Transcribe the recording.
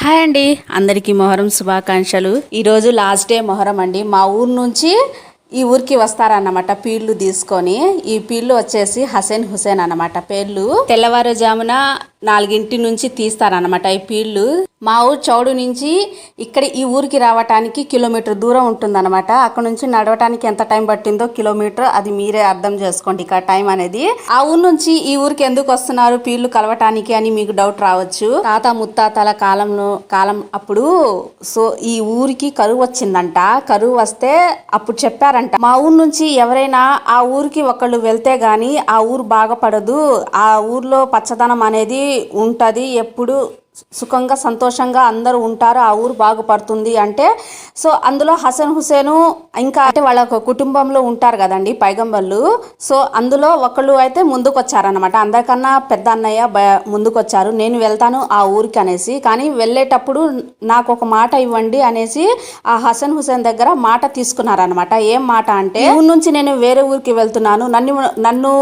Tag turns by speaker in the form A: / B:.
A: Hi అండి, అందరికీ మొహరం శుభాకాంక్షలు. ఈరోజు లాస్ట్ డే మొహరం అండి. మా ఊరు నుంచి ఈ ఊరికి వస్తారన్నమాట పీర్లు తీసుకొని. ఈ పీర్లు వచ్చేసి హుసేన్ అన్నమాట పేర్లు. తెల్లవారుజామున 4 నుంచి తీస్తారన్నమాట ఈ పీర్లు. మా ఊరు చౌడు నుంచి ఇక్కడ ఈ ఊరికి రావటానికి కిలోమీటర్ దూరం ఉంటుందన్నమాట. అక్కడ నుంచి నడవటానికి ఎంత టైం పట్టిందో కిలోమీటర్, అది మీరే అర్థం చేసుకోండి ఇక్కడ టైం అనేది. ఆ ఊరు నుంచి ఈ ఊరికి ఎందుకు వస్తున్నారు పీర్లు కలవటానికి అని మీకు డౌట్ రావచ్చు. తాత ముత్తాతల కాలం అప్పుడు సో ఈ ఊరికి కరువు వచ్చిందంట. కరువు వస్తే అప్పుడు చెప్పారంట, మా ఊరు నుంచి ఎవరైనా ఆ ఊరికి ఒకళ్ళు వెళ్తే గాని ఆ ఊరు బాగుపడదు, ఆ ఊర్లో పచ్చదనం అనేది ఉంటది, ఎప్పుడు సుఖంగా సంతోషంగా అందరూ ఉంటారు, ఆ ఊరు బాగుపడుతుంది అంటే. సో అందులో హుసేను ఇంకా అంటే వాళ్ళ కుటుంబంలో ఉంటారు కదండి పైగంబర్లు. సో అందులో ఒకళ్ళు అయితే ముందుకు వచ్చారనమాట. అందరికన్నా పెద్ద అన్నయ్య ముందుకు వచ్చారు, నేను వెళ్తాను ఆ ఊరికి అనేసి. కానీ వెళ్ళేటప్పుడు నాకు ఒక మాట ఇవ్వండి అనేసి ఆ హుసేన్ దగ్గర మాట తీసుకున్నారనమాట. ఏం మాట అంటే, ఊరు నుంచి నేను వేరే ఊరికి వెళ్తున్నాను, నన్ను